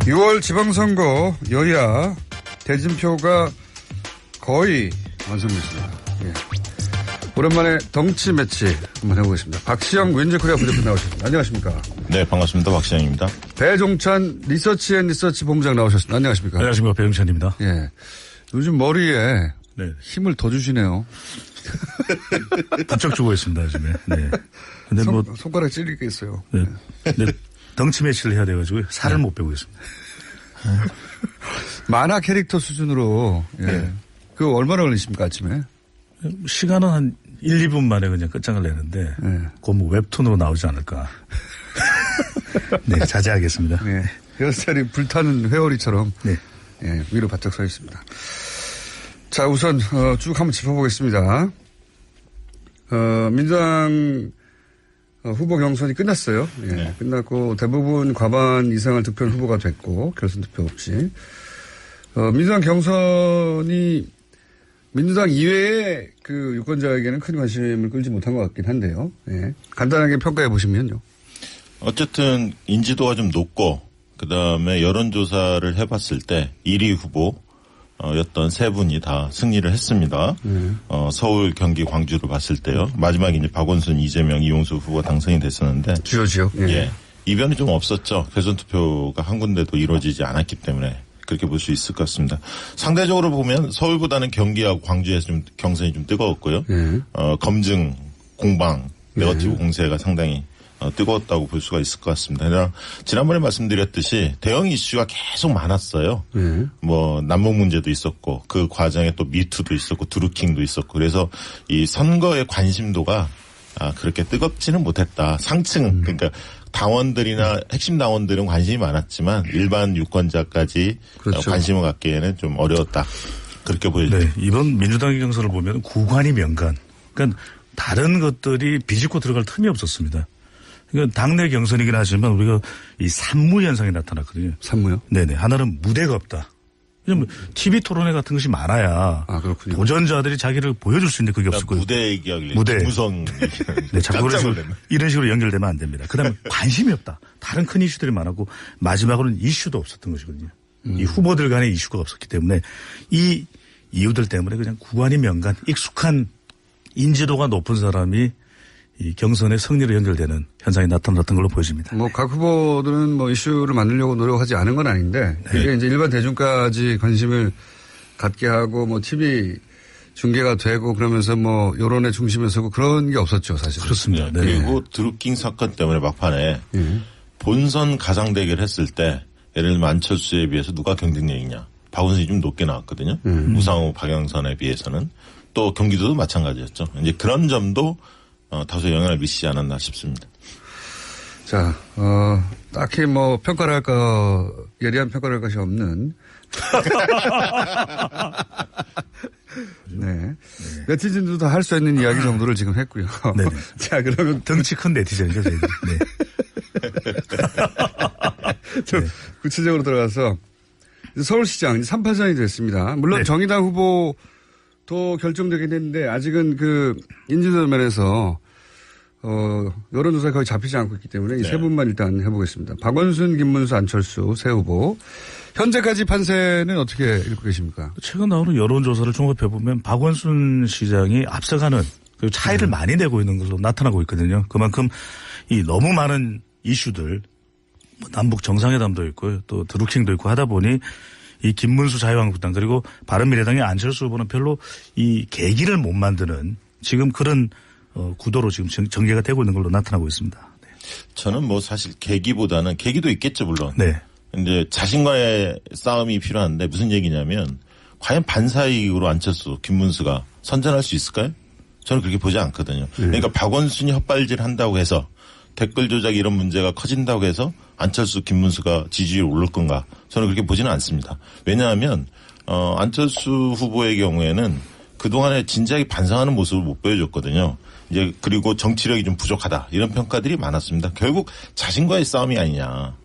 6월 지방선거 여야 대진표가 거의 완성됐습니다. 예. 오랜만에 덩치 매치 한번 해보겠습니다. 박시영 윈즈코리아 부대표 나오셨습니다. 안녕하십니까? 네, 반갑습니다. 박시영입니다. 배종찬 리서치앤리서치 본부장 나오셨습니다. 안녕하십니까? 안녕하십니까? 배종찬입니다. 예. 요즘 머리에 네. 힘을 더 주시네요. 부쩍 주고 있습니다, 요즘에. 네. 근데 손가락 찔리겠어요. 네. 근데 덩치 매치를 해야 돼가지고 살을 못 빼고 있습니다. 만화 캐릭터 수준으로, 예. 네. 그거 얼마나 걸리십니까, 아침에? 시간은 한 1, 2분 만에 그냥 끝장을 내는데, 네. 그거 뭐 웹툰으로 나오지 않을까. 네, 자제하겠습니다. 네. 헤어스타일이 불타는 회오리처럼, 네. 예, 위로 바짝 서 있습니다. 자, 우선, 쭉 한번 짚어보겠습니다. 민주당 후보 경선이 끝났어요. 예, 네. 끝났고, 대부분 과반 이상을 득표한 후보가 됐고, 결선 투표 없이. 민주당 경선이 민주당 이외의 그 유권자에게는 큰 관심을 끌지 못한 것 같긴 한데요. 예. 간단하게 평가해 보시면요. 어쨌든 인지도가 좀 높고, 그 다음에 여론조사를 해봤을 때 1위 후보였던 세 분이 다 승리를 했습니다. 서울, 경기, 광주로 봤을 때요. 마지막에 이제 박원순, 이재명, 이용수 후보 당선이 됐었는데. 주요 지역? 예. 예. 이변이 좀 없었죠. 결선 투표가 한 군데도 이루어지지 않았기 때문에. 그렇게 볼 수 있을 것 같습니다. 상대적으로 보면 서울보다는 경기하고 광주에서 좀 경선이 좀 뜨거웠고요. 검증, 공방, 네거티브 공세가 상당히 뜨거웠다고 볼 수가 있을 것 같습니다. 지난번에 말씀드렸듯이 대형 이슈가 계속 많았어요. 뭐 남북 문제도 있었고 그 과정에 또 미투도 있었고 드루킹도 있었고 그래서 이 선거의 관심도가 그렇게 뜨겁지는 못했다. 상층 그러니까 당원들이나 핵심 당원들은 관심이 많았지만 일반 유권자까지 그렇죠. 관심을 갖기에는 좀 어려웠다. 그렇게 보여집니다. 네, 이번 민주당의 경선을 보면 구관이 명간. 그러니까 다른 것들이 비집고 들어갈 틈이 없었습니다. 그러니까 당내 경선이긴 하지만 우리가 이 산무 현상이 나타났거든요. 산무요? 네네. 하나는 무대가 없다. 왜냐면 TV 토론회 같은 것이 많아야 도전자들이 자기를 보여줄 수 있는데 그게 없을 거예요. 무대 얘기하길래 무대. 무성. 네, 자꾸 이런 식으로 연결되면 안 됩니다. 그다음에 관심이 없다. 다른 큰 이슈들이 많았고 마지막으로는 이슈도 없었던 것이거든요. 이 후보들 간의 이슈가 없었기 때문에 이 이유들 때문에 그냥 구관이 명간 익숙한 인지도가 높은 사람이 이 경선의 승리로 연결되는 현상이 나타났던 걸로 보여집니다. 뭐 각 후보들은 뭐 이슈를 만들려고 노력하지 않은 건 아닌데 이게 네. 이제 일반 대중까지 관심을 갖게 하고 뭐 TV 중계가 되고 그러면서 뭐 여론의 중심에 서고 그런 게 없었죠 사실. 그렇습니다. 네. 그리고 드루킹 사건 때문에 막판에 본선 가상 대결 했을 때 예를 들면 안철수에 비해서 누가 경쟁력이냐. 박원순이 좀 높게 나왔거든요. 우상호, 박영선에 비해서는. 또 경기도도 마찬가지였죠. 이제 그런 점도 다소 영향을 미치지 않았나 싶습니다. 자, 딱히 뭐 평가를 할까, 예리한 평가를 할 것이 없는. 네. 네티즌도 다 할 수 있는 이야기 정도를 지금 했고요. 네. 자, 그러면. 덩치 큰 네티즌이죠, 저희들. 네. 좀 구체적으로 들어가서 서울시장 3파전이 됐습니다. 물론 네. 정의당 후보도 결정되긴 했는데 아직은 그 인지도 면에서 여론조사에 거의 잡히지 않고 있기 때문에 이 세 분만 일단 해보겠습니다. 박원순, 김문수, 안철수 세 후보. 현재까지 판세는 어떻게 읽고 계십니까? 최근 나오는 여론조사를 종합해보면 박원순 시장이 앞서가는 그리고 차이를 많이 내고 있는 것으로 나타나고 있거든요. 그만큼 이 너무 많은 이슈들 남북 정상회담도 있고요. 또 드루킹도 있고 하다 보니 이 김문수 자유한국당 그리고 바른미래당의 안철수 후보는 별로 이 계기를 못 만드는 지금 그런 구도로 지금 전개가 되고 있는 걸로 나타나고 있습니다. 네. 저는 뭐 사실 계기보다는 계기도 있겠죠 물론. 네. 근데 자신과의 싸움이 필요한데 무슨 얘기냐면 과연 반사이익으로 안철수, 김문수가 선전할 수 있을까요? 저는 그렇게 보지 않거든요. 그러니까 박원순이 헛발질 한다고 해서 댓글 조작 이런 문제가 커진다고 해서 안철수, 김문수가 지지율이 오를 건가? 저는 그렇게 보지는 않습니다. 왜냐하면 안철수 후보의 경우에는 그동안에 진지하게 반성하는 모습을 못 보여줬거든요. 이제 그리고 정치력이 좀 부족하다 이런 평가들이 많았습니다. 결국 자신과의 싸움이 아니냐.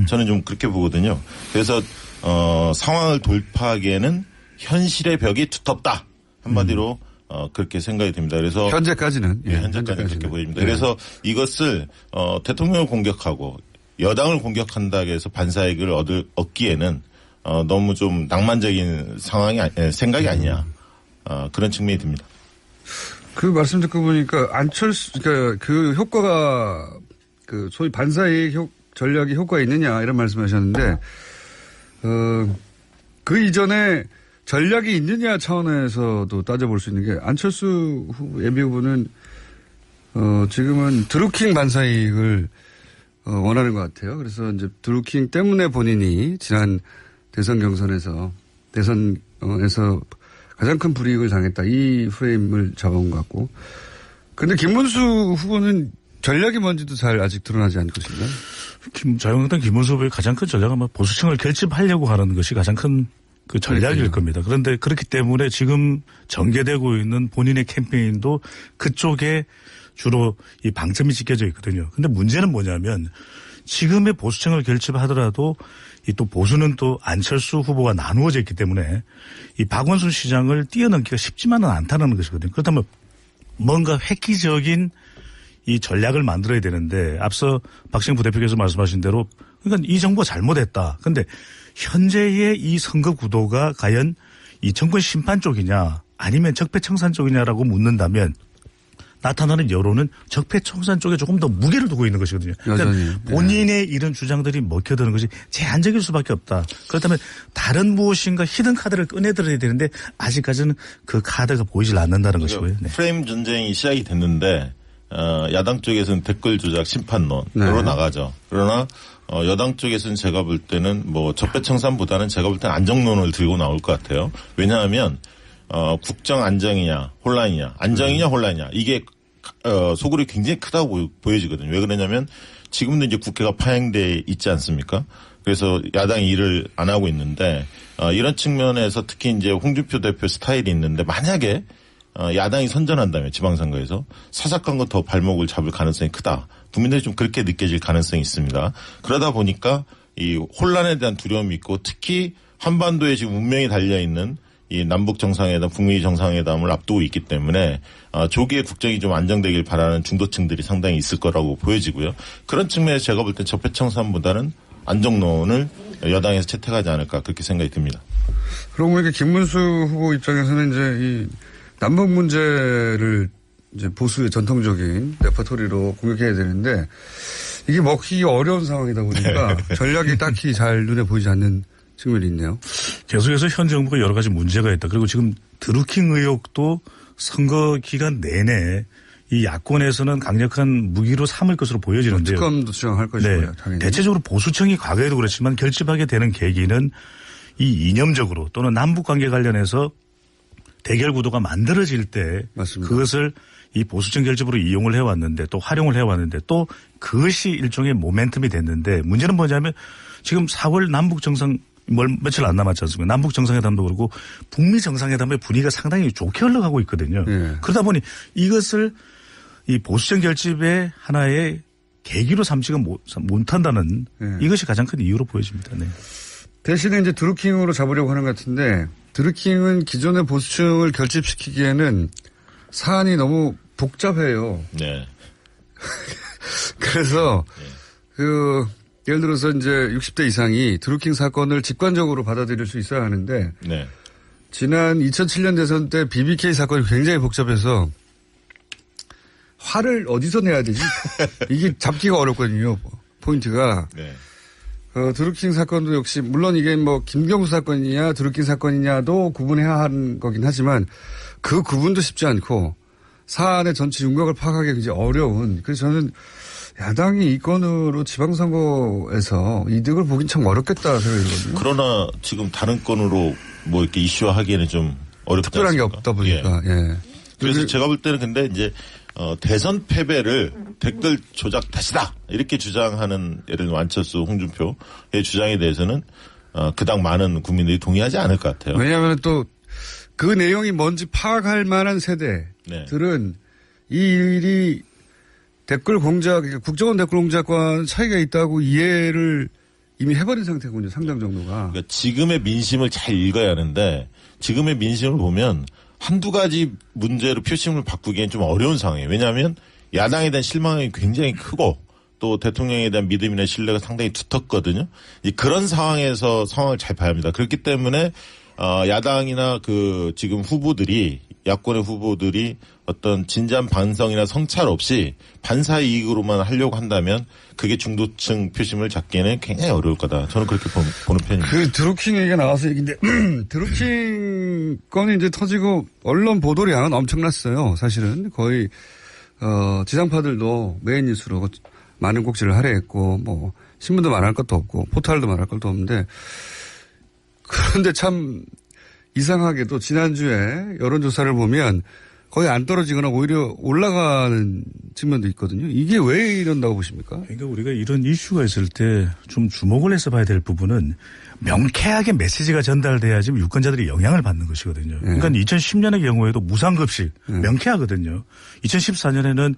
저는 좀 그렇게 보거든요. 그래서 상황을 돌파하기에는 현실의 벽이 두텁다. 한마디로 그렇게 생각이 됩니다. 그래서 현재까지는 현재까지는 그렇게 보입니다. 네. 그래서 이것을 대통령을 공격하고 여당을 공격한다고 해서 반사이익을 얻기에는 너무 좀 낭만적인 생각이 아니냐. 그런 측면이 듭니다. 그 말씀 듣고 보니까 그러니까 그 효과가 그 소위 반사이익 전략이 효과가 있느냐 이런 말씀하셨는데 그 이전에 전략이 있느냐 차원에서도 따져볼 수 있는 게 안철수 예비 후보는 지금은 드루킹 반사이익을 원하는 것 같아요. 그래서 이제 드루킹 때문에 본인이 지난 대선 경선에서 가장 큰 불이익을 당했다. 이 프레임을 잡아온 것 같고. 근데 김문수 후보는 전략이 뭔지도 잘 아직 드러나지 않고 있습니다. 자유한국당 김문수 후보의 가장 큰 전략은 아마 보수층을 결집하려고 하는 것이 가장 큰 그 전략일 겁니다. 그런데 그렇기 때문에 지금 전개되고 있는 본인의 캠페인도 그쪽에 주로 이 방점이 찍혀져 있거든요. 근데 문제는 뭐냐면 지금의 보수층을 결집하더라도 이 또 보수는 또 안철수 후보가 나누어져 있기 때문에 이 박원순 시장을 뛰어넘기가 쉽지만은 않다는 것이거든요. 그렇다면 뭔가 획기적인 이 전략을 만들어야 되는데 앞서 박시영 부대표께서 말씀하신 대로 그러니까 이 정부가 잘못했다. 그런데 현재의 이 선거 구도가 과연 이 정권 심판 쪽이냐 아니면 적폐청산 쪽이냐라고 묻는다면 나타나는 여론은 적폐청산 쪽에 조금 더 무게를 두고 있는 것이거든요. 그러니까 본인의 이런 주장들이 먹혀드는 것이 제한적일 수밖에 없다. 그렇다면 다른 무엇인가 히든 카드를 꺼내들어야 되는데 아직까지는 그 카드가 보이질 않는다는 것이고요. 네. 프레임 전쟁이 시작이 됐는데 야당 쪽에서는 댓글 조작 심판론으로 나가죠. 그러나 여당 쪽에서는 제가 볼 때는 뭐 적폐청산보다는 제가 볼 때는 안정론을 들고 나올 것 같아요. 왜냐하면 국정 안정이냐 혼란이냐 안정이냐 혼란이냐 이게 소굴이 굉장히 크다고 보여지거든요. 왜 그러냐면 지금도 이제 국회가 파행돼 있지 않습니까? 그래서 야당이 일을 안 하고 있는데 이런 측면에서 특히 이제 홍준표 대표 스타일이 있는데 만약에 야당이 선전한다면 지방선거에서 사사건건 더 발목을 잡을 가능성이 크다. 국민들이 좀 그렇게 느껴질 가능성이 있습니다. 그러다 보니까 이 혼란에 대한 두려움이 있고 특히 한반도에 지금 운명이 달려있는 이 남북 정상회담, 북미 정상회담을 앞두고 있기 때문에 조기에 국정이 좀 안정되길 바라는 중도층들이 상당히 있을 거라고 보여지고요. 그런 측면에서 제가 볼 땐 적폐청산보다는 안정론을 여당에서 채택하지 않을까 그렇게 생각이 듭니다. 그러고 보니까 김문수 후보 입장에서는 이제 이 남북 문제를 이제 보수의 전통적인 레퍼토리로 공격해야 되는데 이게 먹히기 어려운 상황이다 보니까 전략이 딱히 잘 눈에 보이지 않는 측면이 있네요. 계속해서 현 정부가 여러 가지 문제가 있다. 그리고 지금 드루킹 의혹도 선거 기간 내내 이 야권에서는 강력한 무기로 삼을 것으로 보여지는데요. 특검도 주장할 것이고요. 네. 대체적으로 보수층이 과거에도 그렇지만 결집하게 되는 계기는 이 이념적으로 또는 남북관계 관련해서 대결 구도가 만들어질 때 맞습니다. 그것을 이 보수층 결집으로 이용을 해왔는데 또 활용을 해왔는데 또 그것이 일종의 모멘텀이 됐는데 문제는 뭐냐면 지금 4월 남북 정상 며칠 안 남았지 않습니까? 남북 정상회담도 그렇고 북미 정상회담의 분위기가 상당히 좋게 흘러가고 있거든요. 네. 그러다 보니 이것을 이 보수층 결집의 하나의 계기로 삼지가 못한다는 이것이 가장 큰 이유로 보여집니다. 네. 대신에 이제 드루킹으로 잡으려고 하는 것 같은데 드루킹은 기존의 보수층을 결집시키기에는 사안이 너무 복잡해요. 네. 그래서 예를 들어서 이제 60대 이상이 드루킹 사건을 직관적으로 받아들일 수 있어야 하는데 네. 지난 2007년 대선 때 BBK 사건이 굉장히 복잡해서 화를 어디서 내야 되지? 이게 잡기가 어렵거든요. 포인트가. 네. 드루킹 사건도 역시 물론 이게 뭐 김경수 사건이냐 드루킹 사건이냐도 구분해야 하는 거긴 하지만 그 구분도 쉽지 않고 사안의 전체 윤곽을 파악하기 굉장히 어려운. 그래서 저는 야당이 이 건으로 지방선거에서 이득을 보긴 참 어렵겠다 생각이거든요. 그러나 지금 다른 건으로 뭐 이렇게 이슈화하기에는 좀 어렵지 특별한 않습니까? 게 없다 보니까. 예. 그래서 제가 볼 때는 근데 이제 대선 패배를 댓글 조작 탓이다 이렇게 주장하는 예를 들면 안철수, 홍준표의 주장에 대해서는 그닥 많은 국민들이 동의하지 않을 것 같아요. 왜냐하면 또 그 내용이 뭔지 파악할 만한 세대들은 이 일이 댓글 공작, 국정원 댓글 공작과는 차이가 있다고 이해를 이미 해버린 상태군요. 상당 정도가. 그러니까 지금의 민심을 잘 읽어야 하는데 지금의 민심을 보면 한두 가지 문제로 표심을 바꾸기엔 좀 어려운 상황이에요. 왜냐하면 야당에 대한 실망이 굉장히 크고 또 대통령에 대한 믿음이나 신뢰가 상당히 두텁거든요. 그런 상황에서 상황을 잘 봐야 합니다. 그렇기 때문에 야당이나 그 지금 후보들이 야권의 후보들이 어떤 진지한 반성이나 성찰 없이 반사 이익으로만 하려고 한다면 그게 중도층 표심을 잡기에는 굉장히 어려울 거다. 저는 그렇게 보는 편입니다. 그 드루킹 얘기가 나와서 얘기인데 드루킹 건이 이제 터지고 언론 보도량은 엄청났어요. 사실은 거의 지상파들도 메인 뉴스로 많은 곡지를 할애했고 뭐 신문도 말할 것도 없고 포털도 말할 것도 없는데 그런데 참 이상하게도 지난주에 여론조사를 보면 거의 안 떨어지거나 오히려 올라가는 측면도 있거든요. 이게 왜 이런다고 보십니까? 그러니까 우리가 이런 이슈가 있을 때 좀 주목을 해서 봐야 될 부분은 명쾌하게 메시지가 전달돼야지 유권자들이 영향을 받는 것이거든요. 그러니까 2010년의 경우에도 무상급식 명쾌하거든요. 2014년에는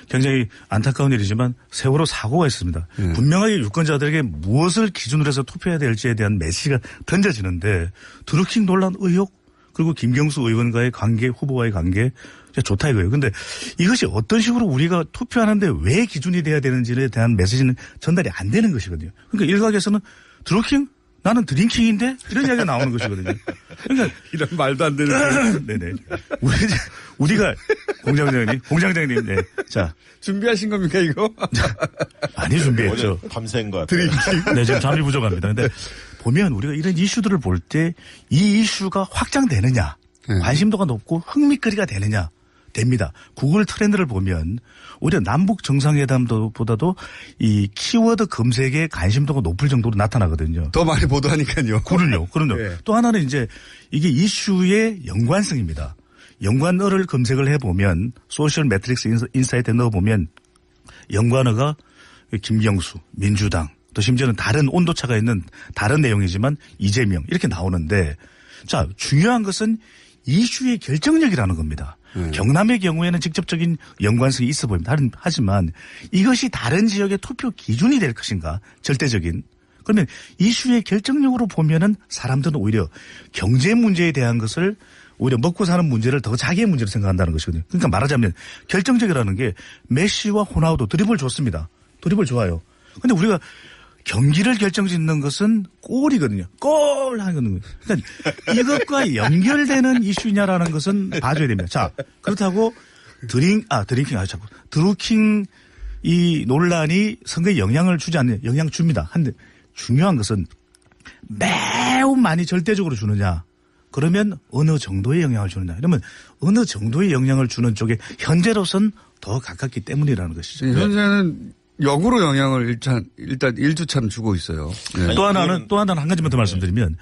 굉장히 안타까운 일이지만 세월호 사고가 있습니다. 분명하게 유권자들에게 무엇을 기준으로 해서 투표해야 될지에 대한 메시지가 던져지는데 드루킹 논란 의혹 그리고 김경수 의원과의 관계, 후보와의 관계 좋다 이거예요. 그런데 이것이 어떤 식으로 우리가 투표하는데 왜 기준이 돼야 되는지에 대한 메시지는 전달이 안 되는 것이거든요. 그러니까 일각에서는 드루킹? 나는 드링킹인데? 이런 이야기가 나오는 것이거든요. 그러니까 이런 말도 안 되는. 네네. 우리가 공장장님, 네. 자. 준비하신 겁니까, 이거? 많이 준비했죠. 밤새인 것 같아요. 네, 지금 잠이 부족합니다. 근데 보면 우리가 이런 이슈들을 볼 때 이 이슈가 확장되느냐, 관심도가 높고 흥미거리가 되느냐, 됩니다. 구글 트렌드를 보면 오히려 남북 정상회담보다도 이 키워드 검색에 관심도가 높을 정도로 나타나거든요. 더 많이 보도하니까요. 그럼요. 네. 또 하나는 이제 이게 이슈의 연관성입니다. 연관어를 검색을 해보면 소셜 매트릭스 인사이트에 넣어보면 연관어가 김경수, 민주당 또 심지어는 다른 온도차가 있는 다른 내용이지만 이재명 이렇게 나오는데 자 중요한 것은 이슈의 결정력이라는 겁니다. 경남의 경우에는 직접적인 연관성이 있어 보입니다. 하지만 이것이 다른 지역의 투표 기준이 될 것인가 절대적인. 그러면 이슈의 결정력으로 보면은 사람들은 오히려 경제 문제에 대한 것을 오히려 먹고 사는 문제를 더 자기의 문제로 생각한다는 것이거든요. 그러니까 말하자면 결정적이라는 게 메시와 호나우도 드리블 좋습니다. 드리블 좋아요. 그런데 우리가 경기를 결정짓는 것은 골이거든요. 골 하는 거는. 그러니까 이것과 연결되는 이슈냐라는 것은 봐줘야 됩니다. 자, 그렇다고 드루킹 이 논란이 선거에 영향을 주지 않는 영향 줍니다. 한데 중요한 것은 매우 많이 절대적으로 주느냐. 그러면 어느 정도의 영향을 주느냐. 이러면 어느 정도의 영향을 주는 쪽에 현재로선 더 가깝기 때문이라는 것이죠. 현재는 역으로 영향을 일단 1주차는 주고 있어요. 네. 또 하나는 한 가지만 더 말씀드리면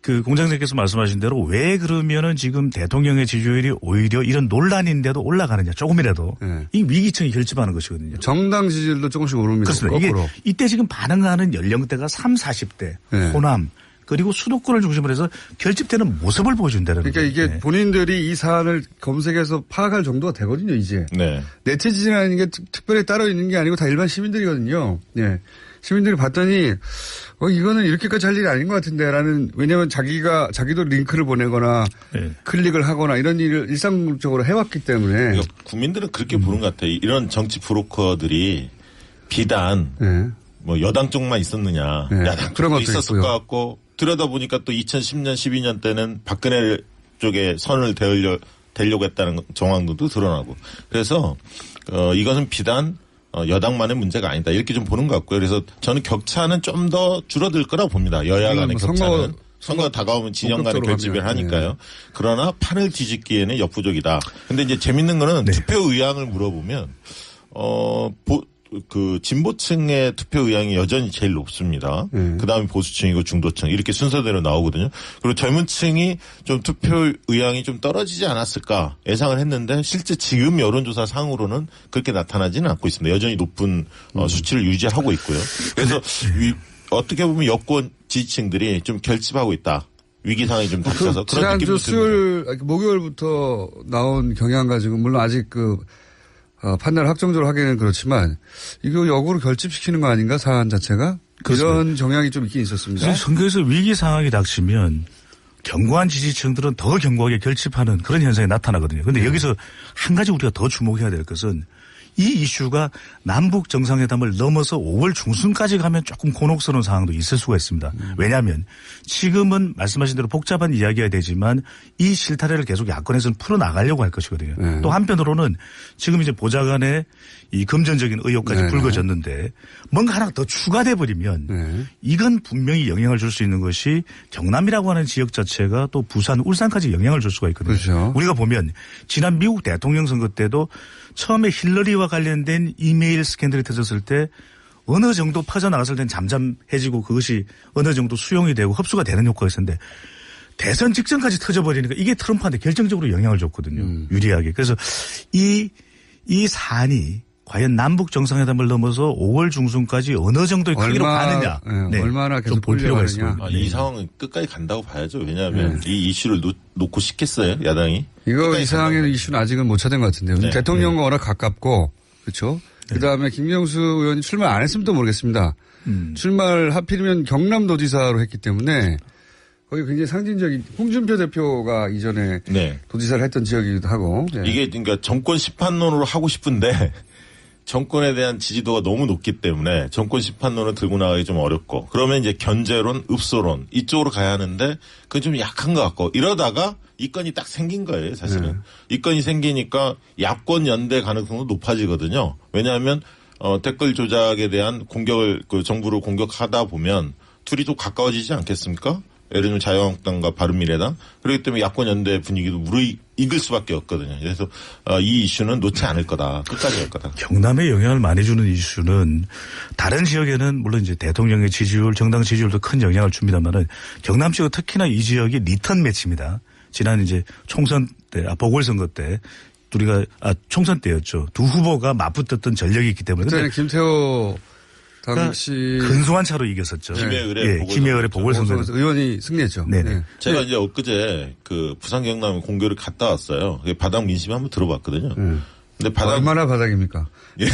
그 공장장께서 말씀하신 대로 왜 그러면은 지금 대통령의 지지율이 오히려 이런 논란인데도 올라가느냐 조금이라도 이 위기층이 결집하는 것이거든요. 정당 지지율도 조금씩 오릅니다. 그렇습니다. 이게 이때 지금 반응하는 연령대가 30, 40대 호남 그리고 수도권을 중심으로 해서 결집되는 모습을 보여준다는 거죠. 그러니까 이게 본인들이 이 사안을 검색해서 파악할 정도가 되거든요, 이제. 네. 내체 지지라는 게 특별히 따로 있는 게 아니고 다 일반 시민들이거든요. 네. 시민들이 봤더니, 이거는 이렇게까지 할 일이 아닌 것 같은데, 왜냐면 자기도 링크를 보내거나 클릭을 하거나 이런 일을 일상적으로 해왔기 때문에. 그러니까 국민들은 그렇게 보는 것 같아요. 이런 정치 브로커들이 비단 뭐 여당 쪽만 있었느냐. 야당 쪽도 있었을 것 같고, 들여다보니까 또 2010년, 12년 때는 박근혜 쪽에 선을 대려고 했다는 정황도 드러나고. 그래서, 이것은 비단 여당만의 문제가 아니다. 이렇게 좀 보는 것 같고요. 그래서 저는 격차는 좀 더 줄어들 거라고 봅니다. 여야 간의 격차는. 선거 다가오면 진영 간의 결집을 하니까요. 그러나 판을 뒤집기에는 역부족이다. 근데 이제 재밌는 거는 투표 의향을 물어보면, 그 진보층의 투표 의향이 여전히 제일 높습니다. 그다음에 보수층이고 중도층 이렇게 순서대로 나오거든요. 그리고 젊은층이 좀 투표 의향이 좀 떨어지지 않았을까 예상을 했는데 실제 지금 여론조사 상으로는 그렇게 나타나지는 않고 있습니다. 여전히 높은 수치를 유지하고 있고요. 그래서 어떻게 보면 여권 지지층들이 좀 결집하고 있다. 위기 상황이 좀 닥쳐서 그런 느낌도 듭니다. 목요일부터 나온 경향 가지고 물론 아직 판단을 확정적으로 하기는 그렇지만 이거 역으로 결집시키는 거 아닌가 사안 자체가? 그렇습니다. 이런 정향이 좀 있긴 있었습니다. 선거에서 위기 상황이 닥치면 견고한 지지층들은 더 견고하게 결집하는 그런 현상이 나타나거든요. 그런데 여기서 한 가지 우리가 더 주목해야 될 것은 이 이슈가 남북 정상회담을 넘어서 5월 중순까지 가면 조금 곤혹스러운 상황도 있을 수가 있습니다. 왜냐하면 지금은 말씀하신 대로 복잡한 이야기가 되지만 이 실타래를 계속 야권에서는 풀어나가려고 할 것이거든요. 네. 또 한편으로는 지금 이제 보좌관의 이 금전적인 의혹까지 네. 불거졌는데 뭔가 하나 더 추가돼 버리면 네. 이건 분명히 영향을 줄 수 있는 것이 경남이라고 하는 지역 자체가 또 부산, 울산까지 영향을 줄 수가 있거든요. 그렇죠. 우리가 보면 지난 미국 대통령 선거 때도 처음에 힐러리와 관련된 이메일 스캔들이 터졌을 때 어느 정도 퍼져나갔을 땐 잠잠해지고 그것이 어느 정도 수용이 되고 흡수가 되는 효과가 있었는데 대선 직전까지 터져버리니까 이게 트럼프한테 결정적으로 영향을 줬거든요. 유리하게. 그래서 이 사안이 과연 남북 정상회담을 넘어서 5월 중순까지 어느 정도의 크기로 가느냐. 네. 얼마나 계속 볼 필요가 있습니다. 이 상황은 끝까지 간다고 봐야죠. 왜냐하면 이 이슈를 놓고 싶겠어요. 야당이. 이거 이상하게 이슈는 아직은 못 찾은 것 같은데요. 네. 대통령과 워낙 가깝고 그렇죠. 그다음에 김경수 의원이 출마 안 했으면 또 모르겠습니다. 출마를 하필이면 경남도지사로 했기 때문에 거기 굉장히 상징적인 홍준표 대표가 이전에 네. 도지사를 했던 지역이기도 하고. 네. 이게 그러니까 정권 심판론으로 하고 싶은데 정권에 대한 지지도가 너무 높기 때문에 정권 심판론을 들고 나가기 좀 어렵고 그러면 이제 견제론, 읍소론 이쪽으로 가야 하는데 그건 좀 약한 것 같고 이러다가 이 건이 딱 생긴 거예요, 사실은. 이 건이 생기니까 야권 연대 가능성도 높아지거든요. 왜냐하면 댓글 조작에 대한 공격을 그 정부를 공격하다 보면 둘이 또 가까워지지 않겠습니까? 예를 들면 자유한국당과 바른미래당. 그렇기 때문에 야권 연대 분위기도 무르익을 수밖에 없거든요. 그래서 이 이슈는 놓지 않을 거다. 끝까지 할 거다. 경남에 영향을 많이 주는 이슈는 다른 지역에는 물론 이제 대통령의 지지율, 정당 지지율도 큰 영향을 줍니다만은 경남 지역 특히나 이 지역이 리턴 매치입니다. 지난 이제 총선 때, 보궐선거 때 우리가 총선 때였죠. 두 후보가 맞붙었던 전력이 있기 때문에. 그때는 김태호 당시 근소한 차로 이겼었죠. 김해을의 보궐선거 의원이 승리했죠. 네네. 네. 제가 이제 엊그제 그 부산 경남 공교를 갔다 왔어요. 바닥 민심 한번 들어봤거든요. 근데 얼마나 바닥입니까? 예.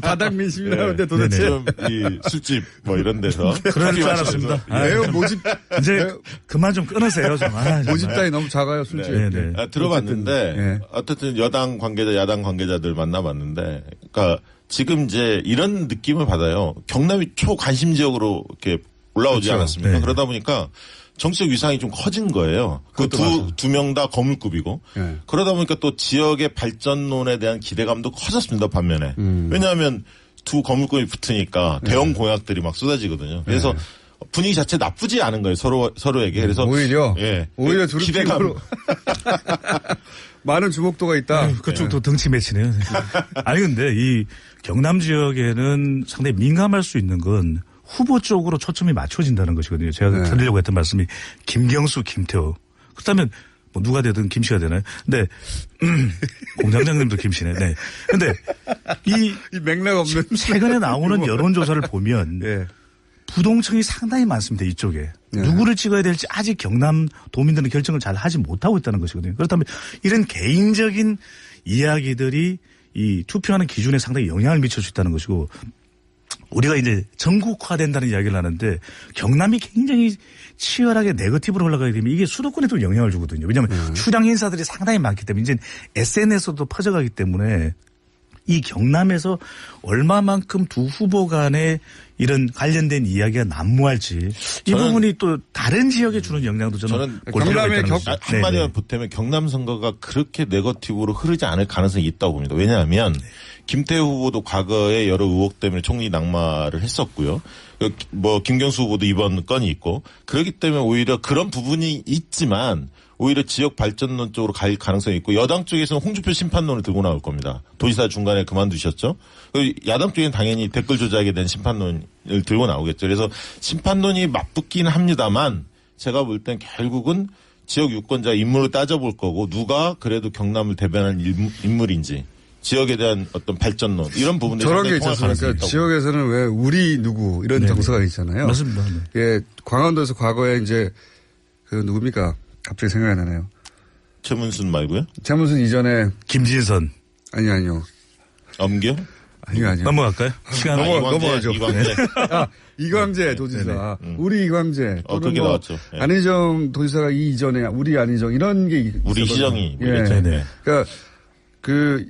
바닥 민심이라는데 도대체 좀 이 술집 뭐 이런 데서 그럴 줄 알았습니다. 왜요? 모집 이제 그만 좀 끊으세요. 좀. 모집단이 너무 작아요, 술집. 네. 들어봤는데 네. 어쨌든 여당 관계자, 야당 관계자들 만나봤는데, 그러니까 지금 이제 이런 느낌을 받아요. 경남이 초관심 지역으로 이렇게 올라오지 그렇죠. 않았습니까? 네. 그러다 보니까 정치적 위상이 좀 커진 거예요. 그 두 명 다 거물급이고. 네. 그러다 보니까 또 지역의 발전론에 대한 기대감도 커졌습니다, 반면에. 왜냐하면 두 거물급이 붙으니까 대형 공약들이 막 쏟아지거든요. 그래서 분위기 자체 나쁘지 않은 거예요, 서로에게. 그래서. 오히려 기대감. 두루두루 많은 주목도가 있다. 그쪽도 덩치 매치네요. 아니 근데 이 경남 지역에는 상당히 민감할 수 있는 건 후보 쪽으로 초점이 맞춰진다는 것이거든요. 제가 드리려고 했던 말씀이 김경수, 김태호. 그렇다면 뭐 누가 되든 김씨가 되나요? 근데 공장장님도 김씨네. 네. 근데 이 맥락 없는 최근에 나오는 여론조사를 보면 예. 부동층이 상당히 많습니다. 이쪽에. 네. 누구를 찍어야 될지 아직 경남 도민들은 결정을 잘 하지 못하고 있다는 것이거든요. 그렇다면 이런 개인적인 이야기들이 이 투표하는 기준에 상당히 영향을 미칠 수 있다는 것이고 우리가 이제 전국화된다는 이야기를 하는데 경남이 굉장히 치열하게 네거티브로 올라가게 되면 이게 수도권에도 영향을 주거든요. 왜냐하면 출향 인사들이 상당히 많기 때문에 이제 SNS도 퍼져가기 때문에 이 경남에서 얼마만큼 두 후보 간에 이런 관련된 이야기가 난무할지 이 부분이 또 다른 지역에 주는 영향도 저는 볼 필요가 경남의 있다는 것이죠. 한마디만 보태면 경남 선거가 그렇게 네거티브로 흐르지 않을 가능성이 있다고 봅니다. 왜냐하면 김태호 후보도 과거에 여러 의혹 때문에 총리 낙마를 했었고요. 뭐 김경수 후보도 이번 건이 있고 그렇기 때문에 오히려 그런 부분이 있지만 오히려 지역 발전론 쪽으로 갈 가능성이 있고 여당 쪽에서는 홍준표 심판론을 들고 나올 겁니다. 도지사 중간에 그만두셨죠. 야당 쪽에는 당연히 댓글 조작에 대한 심판론을 들고 나오겠죠. 그래서 심판론이 맞붙기는 합니다만 제가 볼 땐 결국은 지역 유권자 인물을 따져볼 거고 누가 그래도 경남을 대변하는 인물인지 지역에 대한 어떤 발전론 이런 부분들이 저런 게 통할 가능성이 있잖아요. 있다고. 지역에서는 왜 우리 누구 이런 정서가 있잖아요. 맞습니다. 네. 예, 강원도에서 과거에 이제 그 누굽니까? 갑자기 생각이 나네요. 최문순 말고요? 최문순 이전에 김진선. 아니요. 엄기요? 아니요. 넘어갈까요? 시간 넘어가죠. 이광재. 이광재 도지사. 우리 이광재. 그렇게 나왔죠. 예. 안희정 도지사가 이 이전에 우리 안희정 이런 게 우리 있었거든요. 시정이. 예. 그랬죠. 네. 그러니까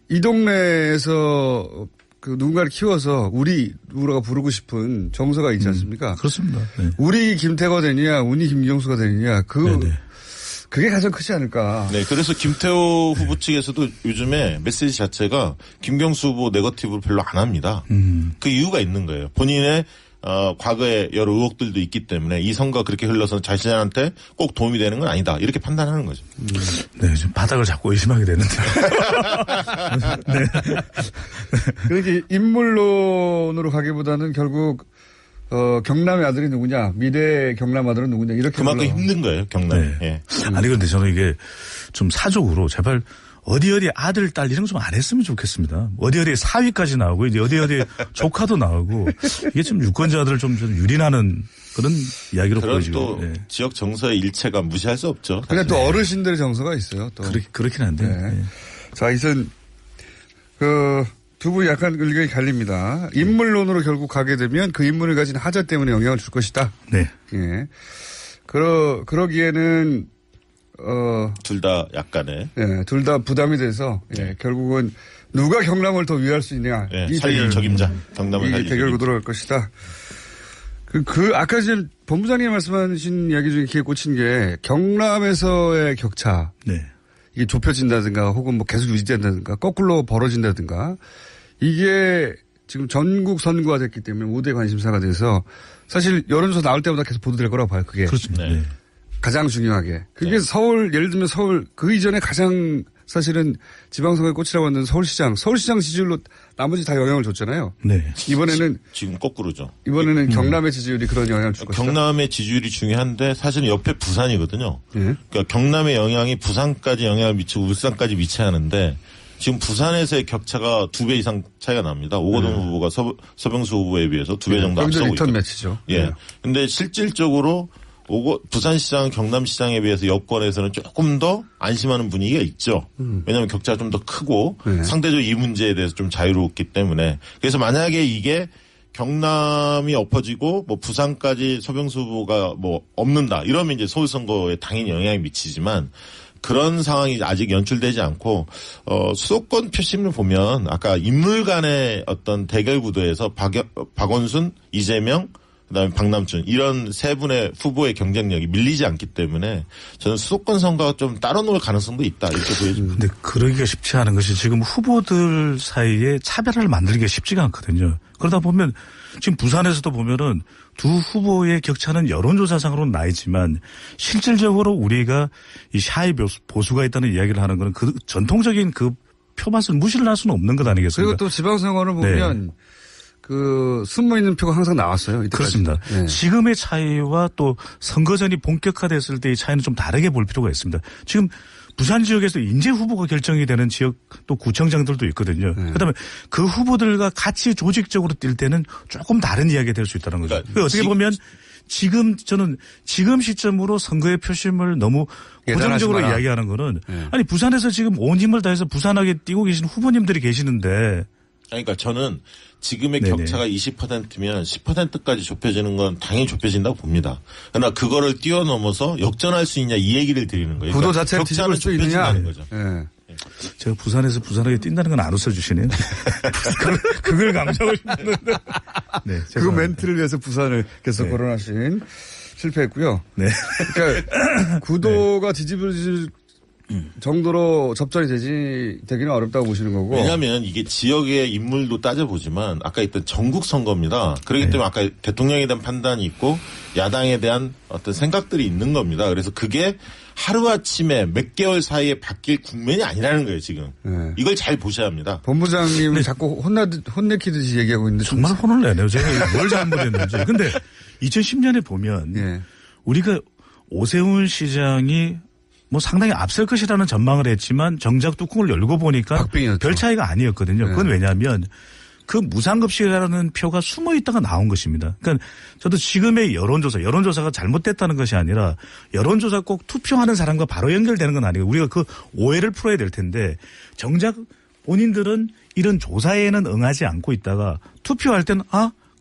이 동네에서 누군가를 키워서 우리가 부르고 싶은 정서가 있지 않습니까? 그렇습니다. 네. 우리 김태거가 되느냐, 우리 김경수가 되느냐, 그게 가장 크지 않을까. 네, 그래서 김태호 후보 측에서도 요즘에 메시지 자체가 김경수 후보 네거티브를 별로 안 합니다. 그 이유가 있는 거예요. 본인의 과거에 여러 의혹들도 있기 때문에 이 선거가 그렇게 흘러서 자신한테 꼭 도움이 되는 건 아니다. 이렇게 판단하는 거죠. 네, 지금 바닥을 자꾸 의심하게 되는데. 네. 그러니까 인물론으로 가기보다는 결국 경남의 아들이 누구냐, 미래 경남 아들은 누구냐 이렇게 그만큼 힘든 거예요, 경남이. 네. 예. 아니 근데 저는 이게 좀 사적으로 제발 어디 아들, 딸 이런 거 좀 안 했으면 좋겠습니다. 어디 사위까지 나오고 이제 어디 조카도 나오고 이게 좀 유권자들을 좀 유린하는 그런 이야기로 그런 보여지고. 또 네. 지역 정서의 일체가 무시할 수 없죠. 근데 또 어르신들의 정서가 있어요. 또. 그렇긴 한데. 네. 네. 자, 이선 두 분이 약간 의견이 갈립니다. 인물론으로 결국 가게 되면 그 인물을 가진 하자 때문에 영향을 줄 것이다. 네. 예. 그러기에는 둘 다 약간의. 예, 둘 다 부담이 돼서 결국은 누가 경남을 더 위할 수 있냐. 예, 이 살릴 적임자. 경남을 이 살릴 대결 적임자. 구도로 갈 것이다. 아까 전 본부장님 말씀하신 이야기 중에 귀에 꽂힌 게 경남에서의 격차. 네. 이게 좁혀진다든가 혹은 뭐 계속 유지된다든가 거꾸로 벌어진다든가 이게 지금 전국 선거가 됐기 때문에 5대 관심사가 돼서 사실 여론조사 나올 때마다 계속 보도될 거라고 봐요. 그게. 그렇습니다. 네. 가장 중요하게. 그게 네. 서울, 예를 들면 서울, 그 이전에 가장 사실은 지방선거의 꽃이라고 하는 서울시장 지지율로 나머지 다 영향을 줬잖아요. 네. 이번에는 지금 거꾸로죠. 경남의 지지율이 그런 영향을 줄 것이다. 경남의 지지율이 중요한데 사실은 옆에 부산이거든요. 그러니까 경남의 영향이 부산까지 영향을 미치고 울산까지 미쳐야 하는데 지금 부산에서의 격차가 2배 이상 차이가 납니다. 오거돈 후보가 서병수 후보에 비해서 2배 정도 앞서고 리턴 있거든요. 매치죠. 예. 근데 실질적으로 부산시장, 경남시장에 비해서 여권에서는 조금 더 안심하는 분위기가 있죠. 왜냐하면 격차가 좀 더 크고 상대적으로 이 문제에 대해서 좀 자유롭기 때문에. 그래서 만약에 이게 경남이 엎어지고 뭐 부산까지 서병수 후보가 뭐 없는다 이러면 이제 서울 선거에 당연히 영향이 미치지만 그런 상황이 아직 연출되지 않고 수도권 표심을 보면 아까 인물 간의 어떤 대결 구도에서 박원순, 이재명 그다음에 박남춘 이런 세 분의 후보의 경쟁력이 밀리지 않기 때문에 저는 수도권 선거가 좀 따로 놀 가능성도 있다 이렇게 보여집니다. 근데 그러기가 쉽지 않은 것이 지금 후보들 사이에 차별화를 만들기가 쉽지가 않거든요. 그러다 보면 지금 부산에서도 보면은 두 후보의 격차는 여론조사상으로는 나 있지만 실질적으로 우리가 이 샤이 보수가 있다는 이야기를 하는 거는 그 전통적인 그 표맛을 무시를 할 수는 없는 것 아니겠습니까? 그리고 또 지방선거를 보면 네. 숨어 있는 표가 항상 나왔어요. 이때까지. 그렇습니다. 네. 지금의 지금의 차이와 또 선거전이 본격화됐을 때의 차이는 좀 다르게 볼 필요가 있습니다. 지금 부산 지역에서 인재 후보가 결정이 되는 지역 또 구청장들도 있거든요. 그다음에 그 후보들과 같이 조직적으로 뛸 때는 조금 다른 이야기가 될 수 있다는 거죠. 그러니까 어떻게 보면 저는 지금 시점으로 선거의 표심을 너무 고정적으로 마라. 이야기하는 거는 아니 부산에서 지금 온 힘을 다해서 부산하게 뛰고 계신 후보님들이 계시는데 그러니까 저는 지금의 네네. 격차가 20%면 10%까지 좁혀지는 건 당연히 좁혀진다고 봅니다. 그러나 그거를 뛰어넘어서 역전할 수 있냐 이 얘기를 드리는 거예요. 구도 그러니까 자체를 뒤집을 수 있느냐. 좁혀진다는 거죠. 네. 제가 부산에서 부산하게 뛴다는 건 안 웃어주시네요. 그걸 강조하고 싶었는데. 네, 그 죄송합니다. 멘트를 위해서 부산을 계속 네. 거론하신 실패했고요. 네. 그러니까 구도가 뒤집어질 정도로 접전이 되기는 어렵다고 보시는 거고. 왜냐하면 이게 지역의 인물도 따져보지만 아까 있던 전국 선거입니다. 그렇기 네. 때문에 아까 대통령에 대한 판단이 있고 야당에 대한 어떤 생각들이 있는 겁니다. 그래서 그게 하루아침에 몇 개월 사이에 바뀔 국면이 아니라는 거예요, 지금. 네. 이걸 잘 보셔야 합니다. 본부장님은 자꾸 혼내키듯이 얘기하고 있는데. 정말 혼을 내네요. 제가 뭘 잘못했는지. 근데 2010년에 보면 예. 우리가 오세훈 시장이 뭐 상당히 앞설 것이라는 전망을 했지만 정작 뚜껑을 열고 보니까 박빙이었죠. 별 차이가 아니었거든요. 네. 그건 왜냐하면 그 무상급식이라는 표가 숨어 있다가 나온 것입니다. 그러니까 저도 지금의 여론조사가 잘못됐다는 것이 아니라 여론조사 꼭 투표하는 사람과 바로 연결되는 건 아니고 우리가 그 오해를 풀어야 될 텐데 정작 본인들은 이런 조사에는 응하지 않고 있다가 투표할 때는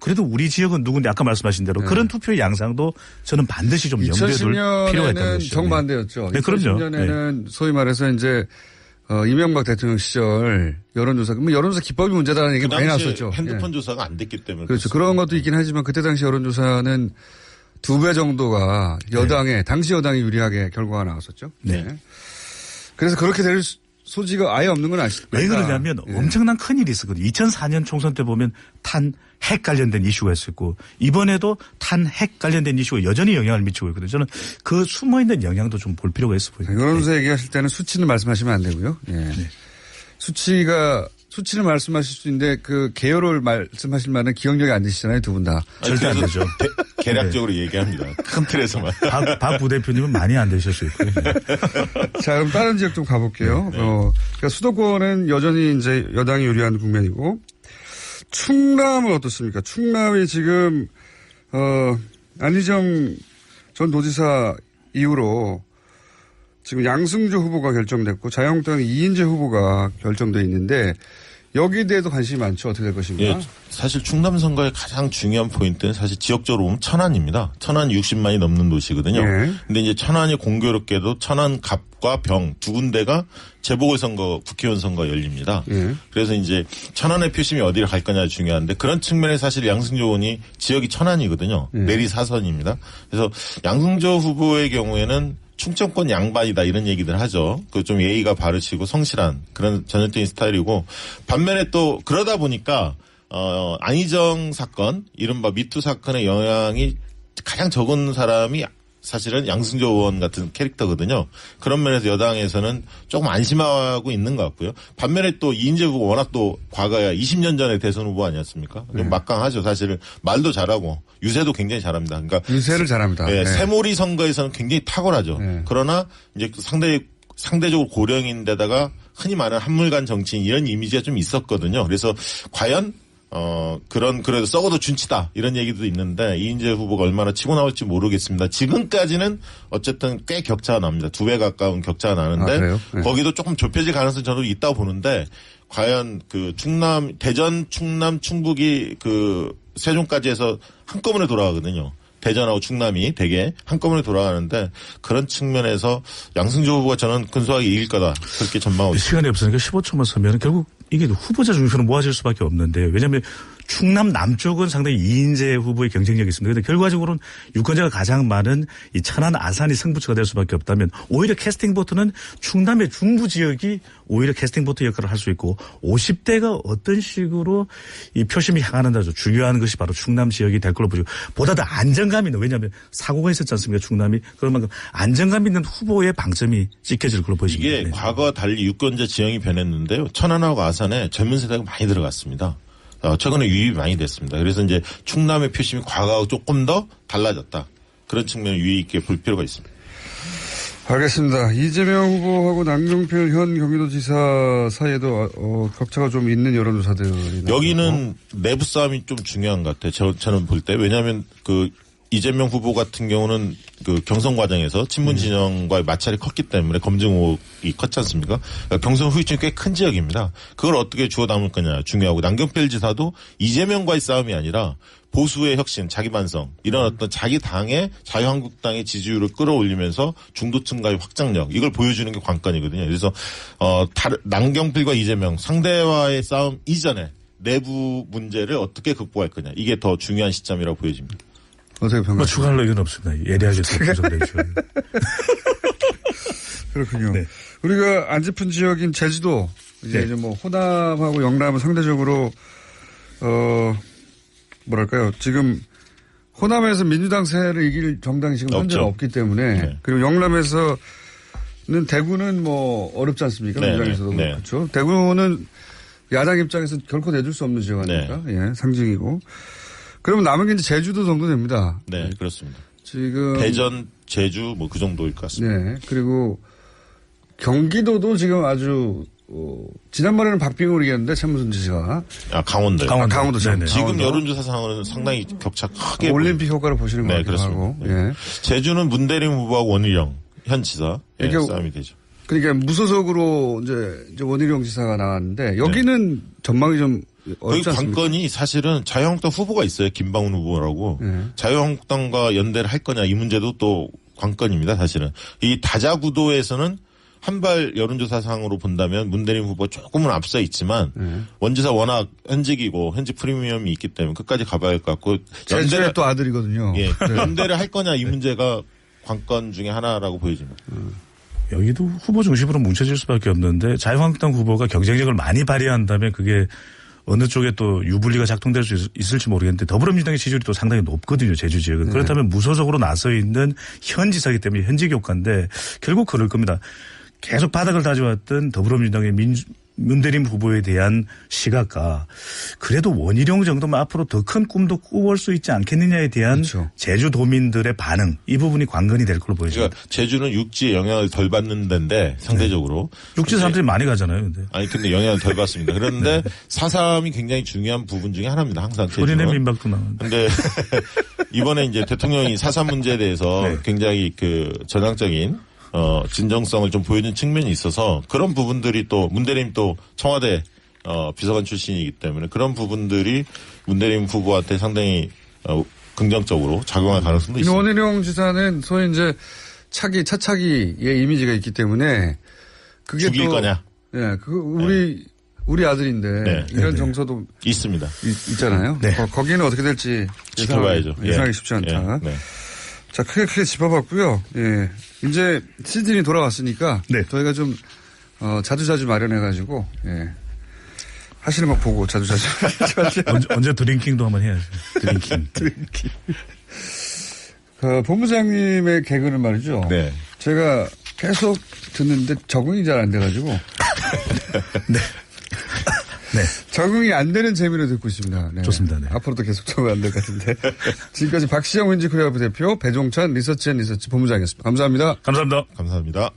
그래도 우리 지역은 누군데 아까 말씀하신 대로 그런 투표의 양상도 저는 반드시 좀 염두에 둘 필요가 있다는 2010년에는 것이죠. 정반대였죠. 네, 그럼요. 2010년에는 소위 말해서 이제 이명박 대통령 시절 여론조사, 여론조사 기법이 문제다라는 얘기 많이 나왔었죠. 핸드폰 조사가 안 됐기 때문에. 그렇죠. 그런 것도 있긴 하지만 그때 당시 여론조사는 2배 정도가 당시 여당이 유리하게 결과가 나왔었죠. 네. 그래서 그렇게 될 소지가 아예 없는 건 아시죠? 왜 그러냐면 엄청난 큰일이 있었거든요. 2004년 총선 때 보면 탄핵 관련된 이슈가 있었고 이번에도 탄핵 관련된 이슈가 여전히 영향을 미치고 있거든요. 저는 그 숨어있는 영향도 좀 볼 필요가 있어 보입니다. 여론조사 얘기하실 때는 수치는 말씀하시면 안 되고요. 네. 수치를 말씀하실 수 있는데 그 개요를 말씀하실 만한 기억력이 안 되시잖아요. 두 분 다. 절대 안 되죠. 개략적으로 얘기합니다. 큰 틀에서만. 박 부대표님은 많이 안 되실 수 있고요. 자, 그럼 다른 지역 좀 가볼게요. 네. 그러니까 수도권은 여전히 이제 여당이 유리한 국면이고 충남은 어떻습니까? 충남이 지금 안희정 전 도지사 이후로 지금 양승조 후보가 결정됐고 자유한국당은 이인재 후보가 결정돼 있는데 여기에 대해서 관심이 많죠. 어떻게 될 것인가. 예, 사실 충남 선거의 가장 중요한 포인트는 사실 지역적으로 보면 천안입니다. 천안 60만이 넘는 도시거든요. 예. 근데 이제 천안이 공교롭게도 천안 갑과 병 두 군데가 재보궐선거, 국회의원 선거 열립니다. 예. 그래서 이제 천안의 표심이 어디를 갈 거냐 중요한데 그런 측면에 사실 양승조 의원이 지역이 천안이거든요. 예. 내리 사선입니다. 그래서 양승조 후보의 경우에는 충청권 양반이다 이런 얘기들 하죠. 그 좀 예의가 바르시고 성실한 그런 전형적인 스타일이고 반면에 또 그러다 보니까 안희정 사건 이른바 미투 사건의 영향이 가장 적은 사람이 사실은 양승조 의원 같은 캐릭터거든요. 그런 면에서 여당에서는 조금 안심하고 있는 것 같고요. 반면에 또 이인재 후보 워낙 또 과거에 20년 전에 대선 후보 아니었습니까? 좀 막강하죠. 사실은 말도 잘하고 유세도 굉장히 잘합니다. 그러니까 유세를 잘합니다. 네, 네. 새몰이 선거에서는 굉장히 탁월하죠. 네. 그러나 이제 상대적으로 고령인데다가 흔히 말하는 한물간 정치인 이런 이미지가 좀 있었거든요. 그래서 과연 그래도 썩어도 준치다 이런 얘기도 있는데 이인재 후보가 얼마나 치고 나올지 모르겠습니다. 지금까지는 어쨌든 꽤 격차가 납니다. 2배 가까운 격차가 나는데 그래요? 네. 거기도 조금 좁혀질 가능성이 저도 있다고 보는데 과연 그 대전, 충남, 충북이 그 세종까지 해서 한꺼번에 돌아가거든요. 대전하고 충남이 되게 한꺼번에 돌아가는데 그런 측면에서 양승조 후보가 저는 근소하게 이길 거다 그렇게 전망하고 있습니다. 시간이 없으니까 15초만 서면 결국 이게 후보자 중심으로 모아질 수밖에 없는데 왜냐하면 충남 남쪽은 상당히 이인재 후보의 경쟁력이 있습니다. 그런데 결과적으로는 유권자가 가장 많은 이 천안 아산이 승부처가 될 수밖에 없다면 오히려 캐스팅 보트는 충남의 중부 지역이 오히려 캐스팅 보트 역할을 할 수 있고 50대가 어떤 식으로 이 표심이 향하는다죠. 중요한 것이 바로 충남 지역이 될 걸로 보죠. 보다 더 안정감 있는 왜냐하면 사고가 있었지 않습니까? 충남이. 그런 만큼 안정감 있는 후보의 방점이 찍혀질 걸로 보입니다. 이게 과거와 달리 유권자 지형이 변했는데요. 천안하고 아산에 젊은 세대가 많이 들어갔습니다. 최근에 유입이 많이 됐습니다. 그래서 이제 충남의 표심이 과거하고 조금 더 달라졌다. 그런 측면을 유의 있게 볼 필요가 있습니다. 알겠습니다. 이재명 후보하고 남경필 현 경기도지사 사이에도 격차가 좀 있는 여론조사들이 여기는 내부 싸움이 좀 중요한 것 같아요. 저는 볼 때. 왜냐하면 그 이재명 후보 같은 경우는 그 경선 과정에서 친문 진영과의 마찰이 컸기 때문에 검증 의혹이 컸지 않습니까? 그러니까 경선 후유증이 꽤 큰 지역입니다. 그걸 어떻게 주워 담을 거냐 중요하고 남경필 지사도 이재명과의 싸움이 아니라 보수의 혁신, 자기 반성 이런 어떤 자기 당의 자유한국당의 지지율을 끌어올리면서 중도층과의 확장력 이걸 보여주는 게 관건이거든요. 그래서 남경필과 이재명 상대와의 싸움 이전에 내부 문제를 어떻게 극복할 거냐 이게 더 중요한 시점이라고 보여집니다. 어떻게 평가하세요? 추가할 의견은 없습니다. 예리하게 분석해 주시면. 그렇군요. 네. 우리가 안 짚은 지역인 제주도 이제 뭐 호남하고 영남은 상대적으로 뭐랄까요? 지금 호남에서 민주당 세를 이길 정당이 지금 현재는 없기 때문에 네. 그리고 영남에서는 대구는 뭐 어렵지 않습니까? 네, 민주당에서도 네. 그렇죠. 대구는 야당 입장에서 결코 내줄 수 없는 지역 아닙니까? 예, 상징이고. 그러면 남은 게 이제 제주도 정도 됩니다. 네, 그렇습니다. 지금 대전, 제주 뭐 그 정도일 것 같습니다. 네, 그리고 경기도도 지금 아주 지난번에는 박빙으로 이겼는데 최무순 지사가 강원도. 강원도 지금 강원도. 여론조사상으로는 상당히 격차 크게 올림픽 효과를 보시는 것 네, 같기도 그렇습니다. 하고. 네. 예. 제주는 문대림 후보하고 원희룡 현 지사 싸움이 되죠. 그러니까 무소속으로 이제 원희룡 지사가 나왔는데 여기는 전망이 좀 거기 어렵지 않습니까? 관건이 사실은 자유한국당 후보가 있어요. 김방훈 후보라고. 네. 자유한국당과 연대를 할 거냐 이 문제도 또 관건입니다. 사실은 이 다자구도에서는 한발 여론조사상으로 본다면 문대림 후보 조금은 앞서 있지만 원지사 워낙 현직이고 현직 프리미엄이 있기 때문에 끝까지 가봐야 할 것 같고 제주의 또 아들이거든요. 예, 연대를 할 거냐 이 문제가 관건 중에 하나라고 보여집니다. 여기도 후보 중심으로 뭉쳐질 수밖에 없는데 자유한국당 후보가 경쟁력을 많이 발휘한다면 그게 어느 쪽에 또 유불리가 작동될 수 있을지 모르겠는데 더불어민주당의 지지율이 또 상당히 높거든요. 제주 지역은. 그렇다면 무소속으로 나서 있는 현 지사이기 때문에 현직 효과인데 결국 그럴 겁니다. 계속 바닥을 다져왔던 더불어민주당의 문대림 후보에 대한 시각과 그래도 원희룡 정도면 앞으로 더 큰 꿈도 꾸볼 수 있지 않겠느냐에 대한 그렇죠. 제주도민들의 반응 이 부분이 관건이 될 걸로 보여집니다. 그러니까 제주는 육지에 영향을 덜 받는 데인데 상대적으로. 육지 사람들이 많이 가잖아요. 근데. 아니 근데 영향을 덜 받습니다. 그런데 4.3이 굉장히 중요한 부분 중에 하나입니다. 항상 소리내 제주는. 민박도 나오는데. 근데 이번에 이제 대통령이 4.3 문제에 대해서 굉장히 그 전향적인 진정성을 좀 보여준 측면이 있어서 그런 부분들이 또 문대림 또 청와대 비서관 출신이기 때문에 그런 부분들이 문대림 후보한테 상당히 긍정적으로 작용할 가능성도 있습니다. 원희룡 지사는 소위 이제 차차기의 이미지가 있기 때문에 그게 죽일 또 거냐? 예, 우리 아들인데 이런 정서도 있습니다. 있잖아요. 네. 거기는 어떻게 될지 지켜봐야죠. 예상하기 쉽지 않다. 네. 자, 크게 짚어봤고요. 예. 이제 시즌이 돌아왔으니까 네. 저희가 좀 자주자주 마련해가지고 예. 하시는 거 보고 자주자주 언제 드링킹도 한번 해야죠. 드링킹. 본부장님의 개그는 말이죠. 네. 제가 계속 듣는데 적응이 잘 안 돼가지고 네. 네. 적응이 안 되는 재미로 듣고 있습니다. 네. 좋습니다. 네. 앞으로도 계속 적응 안 될 것 같은데. 지금까지 박시영 윈지코리아 부대표 배종찬 리서치앤리서치 본부장이었습니다. 감사합니다. 감사합니다. 감사합니다.